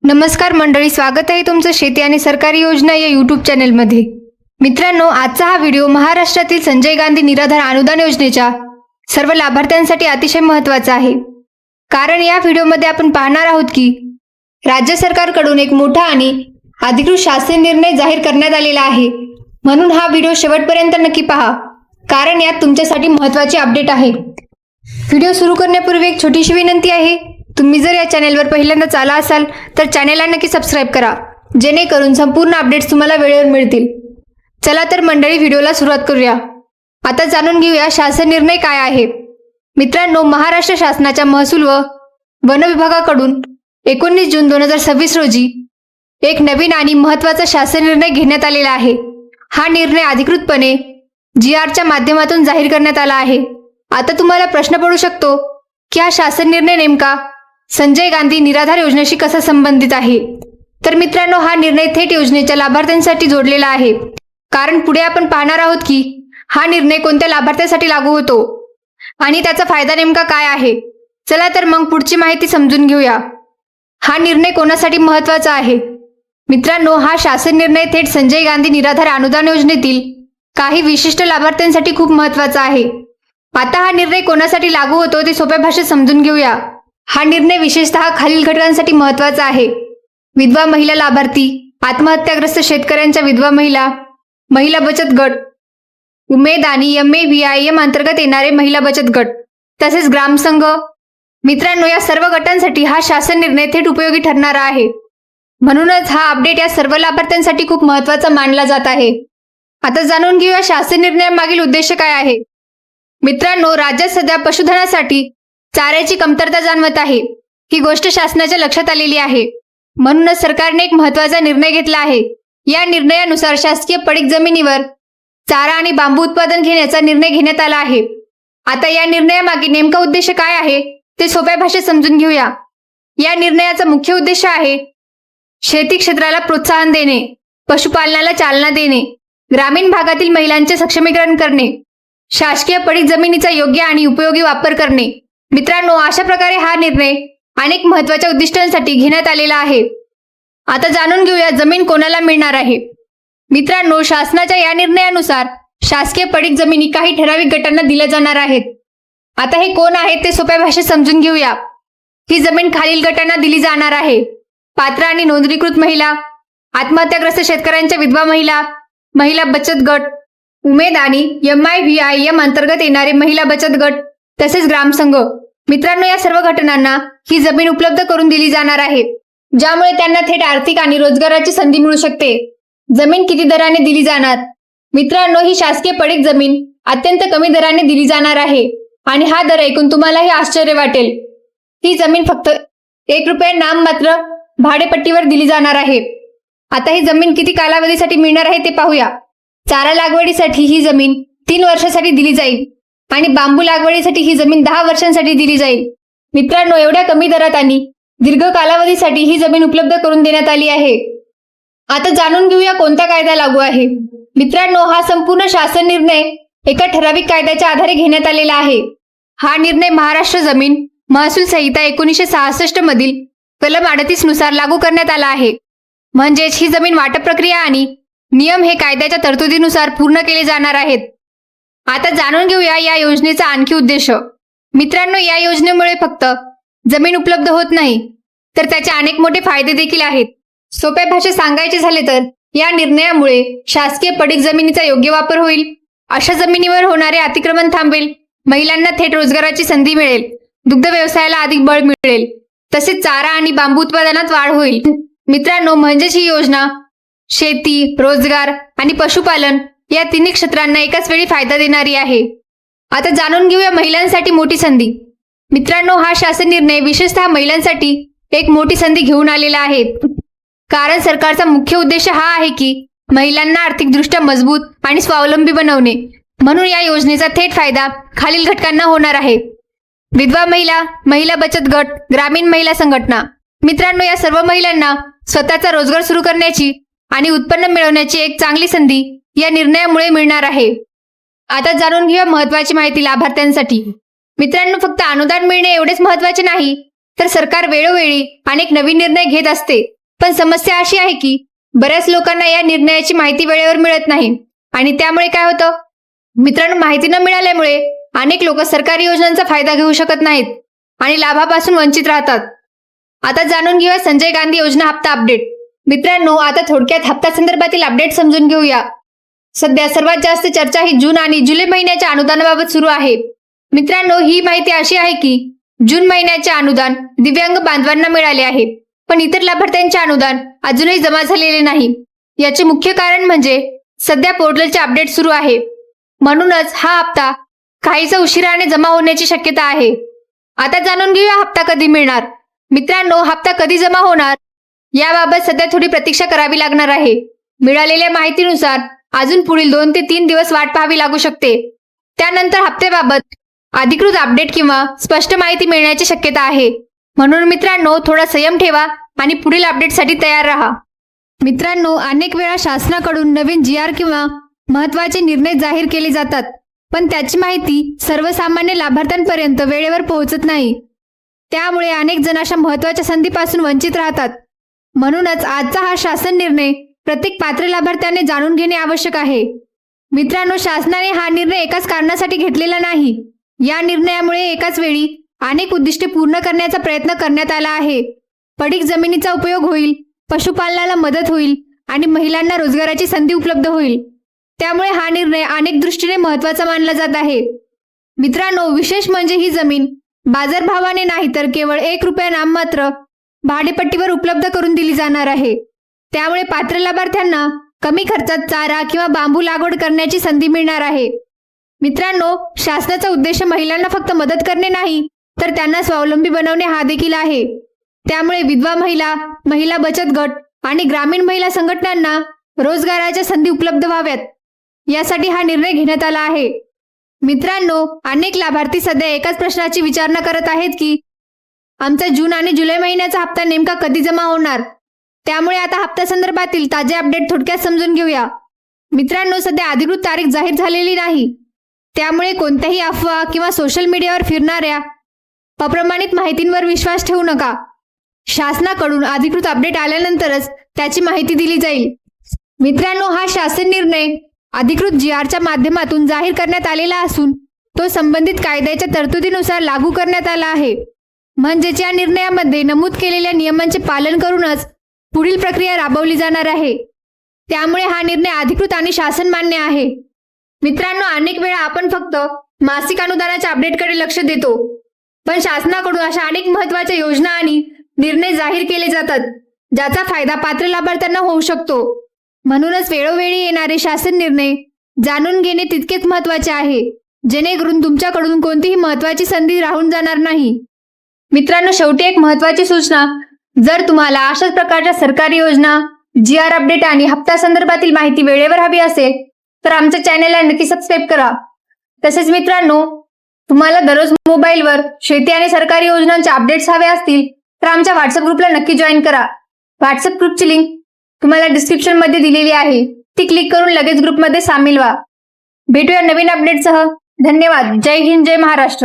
नमस्कार मंडळी, स्वागत आहे तुमचं शेती आणि सरकारी योजना या यूट्यूब चॅनेलमध्ये। मित्रांनो, आजचा हा व्हिडिओ महाराष्ट्रातील संजय गांधी निराधार अनुदान योजनेच्या सर्व लाभार्थ्यांसाठी अतिशय महत्त्वाचा आहे। कारण या व्हिडिओमध्ये आपण पाहणार आहोत की राज्य सरकारकडून एक मोठा आणि अधिकृत शासन निर्णय जाहीर करण्यात आलेला आहे। म्हणून हा व्हिडिओ शेवटपर्यंत नक्की पहा, कारण यात तुमच्यासाठी महत्त्वाचे अपडेट आहे। व्हिडिओ सुरू करण्यापूर्वी एक छोटीशी विनंती आहे, तुम्ही जर या चॅनेलवर पहिल्यांदाच आला असाल तर चॅनेलला नक्की सबस्क्राइब करा, जेणेकरून संपूर्ण अपडेट्स तुम्हाला वेळेवर मिळतील। चला तर मंडळी, व्हिडिओला सुरुवात करूया। आता जाणून घेऊया शासन निर्णय काय आहे। मित्रांनो, महाराष्ट्र शासनाच्या महसूल व वन विभागाकडून 19 जून 2026 रोजी एक नवीन आणि महत्त्वाचा शासन निर्णय घेण्यात आलेला आहे। हा निर्णय अधिकृतपणे GRच्या माध्यमातून जाहीर करण्यात आला आहे। आता तुम्हाला प्रश्न पडू शकतो की हा शासन निर्णय नेमका संजय गांधी निराधार योजनेशी कसा संबंधित आहे। तर मित्रांनो, हा निर्णय थेट योजनेच्या लाभार्थ्यांसाठी जोडलेला आहे, कारण पुढे आपण पाहणार आहोत की हा निर्णय कोणत्या लाभार्थ्यासाठी लागू होतो आणि त्याचा फायदा नेमका काय आहे। चला तर मग पुढची माहिती समजून घेऊया। हा निर्णय कोणासाठी महत्त्वाचा आहे। मित्रांनो, हा शासन निर्णय थेट संजय गांधी निराधार अनुदान योजनेतील काही विशिष्ट लाभार्थ्यांसाठी खूप महत्त्वाचा आहे। आता हा निर्णय कोणासाठी लागू होतो ते सोप्या भाषेत समजून घेऊया। हा निर्णय विशेषतः खालील घटकांसाठी महत्त्वाचा आहे: विधवा महिला लाभार्थी, आत्महत्याग्रस्त शेतकऱ्यांच्या विधवा महिला, महिला बचत गट, उमेद आणि MAVIM अंतर्गत येणारे महिला बचत गट, तसेच ग्रामसंघ। मित्रांनो, या सर्व गटांसाठी हा शासन निर्णय थेट उपयोगी ठरणारा आहे। म्हणूनच हा अपडेट या सर्व लाभार्थ्यांसाठी खूप महत्त्वाचा मानला जात आहे। आता जाणून घेऊया शासन निर्णयामागील उद्देश काय आहे। मित्रांनो, राज्यात सध्या पशुधनासाठी चाऱ्याची कमतरता जाणवत आहे। ही गोष्ट शासनाच्या लक्षात आलेली आहे। म्हणूनच सरकारने एक महत्त्वाचा निर्णय घेतला आहे। या निर्णयानुसार शासकीय पडीक जमिनीवर चारा आणि बांबू उत्पादन घेण्याचा निर्णय घेण्यात आला आहे। आता या निर्णयामागे नेमका उद्देश काय आहे ते सोप्या भाषेत समजून घेऊया। या निर्णयाचा मुख्य उद्देश आहे शेती क्षेत्राला प्रोत्साहन देणे, पशुपालनाला चालना देणे, ग्रामीण भागातील महिलांचे सक्षमीकरण करणे, शासकीय पडीक जमिनीचा योग्य आणि उपयोगी वापर करणे। मित्रांनो, अशा प्रकारे हा निर्णय अनेक महत्त्वाच्या उद्दिष्टांसाठी घेण्यात आलेला आहे। आता जाणून घेऊया जमीन कोणाला मिळणार आहे। मित्रांनो, शासनाच्या या निर्णयानुसार शासकीय पडीक जमिनी काही ठराविक गटांना दिल्या जाणार आहेत। आता हे कोण आहेत ते सोप्या भाषेत समजून घेऊया। ही जमीन खालील गटांना दिली जाणार आहे: पात्र आणि नोंदणीकृत महिला, आत्महत्याग्रस्त शेतकऱ्यांच्या विधवा महिला, महिला बचत गट, उमेद आणि MIVIM अंतर्गत येणारे महिला बचत गट, तसेच ग्रामसंघ। मित्रांनो, या सर्व घटनांना ही जमीन उपलब्ध करून दिली जाणार आहे, ज्यामुळे त्यांना थेट आर्थिक आणि रोजगाराची संधी मिळू शकते। जमीन किती दराने दिली जाणार। मित्रांनो, ही शासकीय पडीक जमीन अत्यंत कमी दराने दिली जाणार आहे आणि हा दर ऐकून तुम्हालाही आश्चर्य वाटेल। ही जमीन फक्त ₹1 नाममात्र भाडेपट्टीवर दिली जाणार आहे। आता ही जमीन किती कालावधीसाठी मिळणार आहे ते पाहूया। चारा लागवडीसाठी ही जमीन 3 वर्षांसाठी दिली जाईल आणि बांबू लागवडीसाठी ही जमीन 10 वर्षांसाठी दिली जाईल। मित्रांनो, एवढ्या कमी दरात आणि दीर्घ कालावधीसाठी ही जमीन उपलब्ध करून देण्यात आली आहे। आता जाणून घेऊया कोणता कायदा लागू आहे। मित्रांनो, हा संपूर्ण शासन निर्णय एका ठराविक कायद्याच्या आधारे घेण्यात आलेला आहे। हा निर्णय महाराष्ट्र जमीन महसूल संहिता 1966 मधील कलम 38 नुसार लागू करण्यात आला आहे। म्हणजेच ही जमीन वाटप प्रक्रिया आणि नियम हे कायद्याच्या तरतुदीनुसार पूर्ण केले जाणार आहेत। आता जाणून घेऊया या योजनेचा आणखी उद्देश। मित्रांनो, या योजनेमुळे फक्त जमीन उपलब्ध होत नाही, तर त्याचे अनेक मोठे फायदे देखील आहेत। सोप्या भाषेत सांगायचे झाले तर या निर्णयामुळे शासकीय पडीक जमिनीचा योग्य वापर होईल, अशा जमिनीवर होणारे अतिक्रमण थांबेल, महिलांना थेट रोजगाराची संधी मिळेल, दुग्ध व्यवसायाला अधिक बळ मिळेल, तसेच चारा आणि बांबू उत्पादनात वाढ होईल। मित्रांनो, म्हणजेच ही योजना शेती, रोजगार आणि पशुपालन या तिन्ही क्षेत्रांना एकाच वेळी फायदा देणारी आहे। आता जाणून घेऊया महिलांसाठी मोठी संधी। मित्रांनो, हा शासन निर्णय विशेषतः महिलांसाठी एक मोठी संधी घेऊन आलेला आहे, कारण सरकारचा मुख्य उद्देश हा आहे की महिलांना आर्थिकदृष्ट्या मजबूत आणि स्वावलंबी बनवणे। म्हणून या योजनेचा थेट फायदा खालील घटकांना होणार आहे: विधवा महिला, महिला बचत गट, ग्रामीण महिला संघटना। मित्रांनो, या सर्व महिलांना स्वतःचा रोजगार सुरू करण्याची आणि उत्पन्न मिळवण्याची एक चांगली संधी या निर्णयामुळे मिळणार आहे। आता जाणून घेऊया महत्त्वाची माहिती लाभार्थ्यांसाठी। मित्रांनो, फक्त अनुदान मिळणे एवढेच महत्त्वाचे नाही, तर सरकार वेळोवेळी अनेक नवीन निर्णय घेत असते. पण समस्या अशी आहे की बऱ्याच लोकांना या निर्णयाची माहिती वेळेवर मिळत नाही आणि त्यामुळे काय होतं मित्रांनो, माहिती न मिळाल्यामुळे अनेक लोक सरकारी योजनांचा फायदा घेऊ शकत नाहीत आणि लाभापासून वंचित राहतात. आता जाणून घेऊया संजय गांधी योजना हप्ता अपडेट. मित्रांनो, आता थोडक्यात हप्ता संदर्भातील अपडेट समजून घेऊया. सध्या सर्वात जास्त चर्चा ही जून आणि जुलै महिन्याच्या अनुदानाबाबत सुरू आहे. मित्रांनो, ही माहिती अशी आहे की जून महिन्याचे अनुदान दिव्यांग बांधवांना मिळाले आहे, पण इतर लाभार्थ्यांचे अनुदान अजूनही जमा झालेले नाही. याचे मुख्य कारण म्हणजे सध्या पोर्टलचे अपडेट सुरू आहे, म्हणूनच हा हप्ता काहीसा उशिराने जमा होण्याची शक्यता आहे. आता जाणून घेऊया हप्ता कधी मिळणार. मित्रांनो, हप्ता कधी जमा होणार याबाबत सध्या थोडी प्रतीक्षा करावी लागणार आहे. मिळालेल्या माहितीनुसार अजून पुढील 2 ते 3 दिवस वाट पाहावी लागू शकते. त्यानंतर हप्त्याबाबत अधिकृत अपडेट किंवा स्पष्ट माहिती मिळण्याची शक्यता आहे. म्हणून मित्रांनो, थोडा संयम ठेवा आणि पुढील अपडेटसाठी तयार राहा. मित्रांनो, अनेक वेळा शासनाकडून नवीन GR किंवा महत्त्वाचे निर्णय जाहीर केले जातात, पण त्याची माहिती सर्वसामान्य लाभार्थ्यांपर्यंत वेळेवर पोहोचत नाही. त्यामुळे अनेक जण अशा महत्त्वाच्या संधीपासून वंचित राहतात. म्हणूनच आजचा हा शासन निर्णय प्रत्येक पात्र लाभार्थ्याने जाणून घेणे आवश्यक आहे. मित्रांनो, शासनाने हा निर्णय एकाच कारणासाठी घेतलेला नाही. या निर्णयामुळे एकाच वेळी अनेक उद्दिष्टे पूर्ण करण्याचा प्रयत्न करण्यात आला आहे. पडीक जमिनीचा उपयोग होईल, पशुपालनाला मदत होईल आणि महिलांना रोजगाराची संधी उपलब्ध होईल. त्यामुळे हा निर्णय अनेक दृष्टीने महत्त्वाचा मानला जात आहे. मित्रांनो, विशेष म्हणजे ही जमीन बाजारभावाने नाही तर केवळ 1 रुपया नाममात्र भाडेपट्टीवर उपलब्ध करून दिली जाणार आहे. त्यामुळे पात्र लाभार्थ्यांना कमी खर्चात चारा किंवा बांबू लागवड करण्याची संधी मिळणार आहे. मित्रांनो, शासनाचा उद्देश महिलांना फक्त मदत करणे नाही तर त्यांना स्वावलंबी बनवणे हा देखील आहे. त्यामुळे विधवा महिला, महिला बचत गट आणि ग्रामीण महिला संघटनांना रोजगाराच्या संधी उपलब्ध व्हाव्यात, यासाठी हा निर्णय घेण्यात आला आहे. मित्रांनो, अनेक लाभार्थी सध्या एकाच प्रश्नाची विचारणा करत आहेत की आमचा जून आणि जुलै महिन्याचा हप्ता नेमका कधी जमा होणार. त्यामुळे आता हप्ता संदर्भातील ताजे अपडेट थोडक्यात समजून घेऊया. मित्रांनो, सध्या अधिकृत तारीख जाहीर झालेली नाही, त्यामुळे कोणत्याही अफवा किंवा सोशल मीडियावर फिरणाऱ्या अप्रमाणित माहितींवर विश्वास ठेवू नका. शासनाकडून अधिकृत अपडेट आल्यानंतरच त्याची माहिती दिली जाईल. मित्रांनो, हा शासन निर्णय अधिकृत GRच्या माध्यमातून जाहीर करण्यात आलेला असून तो संबंधित कायद्याच्या तरतुदीनुसार लागू करण्यात आला आहे. म्हणजेच या निर्णयामध्ये नमूद केलेल्या नियमांचे पालन करूनच पुढील प्रक्रिया राबवली जाणार आहे. त्यामुळे हा निर्णय अधिकृत आणि शासन मान्य आहे. मित्रांनो, अनेक वेळा आपण फक्त मासिक अनुदानाच्या अपडेटकडे लक्ष देतो, पण शासनाकडून अशा अनेक महत्त्वाच्या योजना आणि निर्णय जाहीर केले जातात ज्याचा फायदा पात्र लाभार्थ्यांना होऊ शकतो. म्हणूनच वेळोवेळी येणारे शासन निर्णय जाणून घेणे तितकेच महत्त्वाचे आहे, जेणेकरून तुमच्याकडून कोणतीही महत्त्वाची संधी राहून जाणार नाही. मित्रांनो, शेवटी एक महत्त्वाची सूचना, जर तुम्हाला अशाच प्रकारच्या सरकारी योजना, GR अपडेट आणि हप्ता संदर्भातील माहिती वेळेवर हवी असेल तर आमच्या चॅनेलला नक्की सबस्क्राईब करा. तसेच मित्रांनो, तुम्हाला दररोज मोबाईलवर शेती आणि सरकारी योजनांचे अपडेट्स हवे असतील तर आमच्या व्हॉट्सअप ग्रुपला नक्की जॉईन करा. व्हॉट्सअप ग्रुपची लिंक तुम्हाला डिस्क्रिप्शन मध्ये दिलेली आहे, ती क्लिक करून लगेच ग्रुपमध्ये सामील व्हा. भेटूया नवीन अपडेटसह. धन्यवाद. जय हिंद, जय महाराष्ट्र.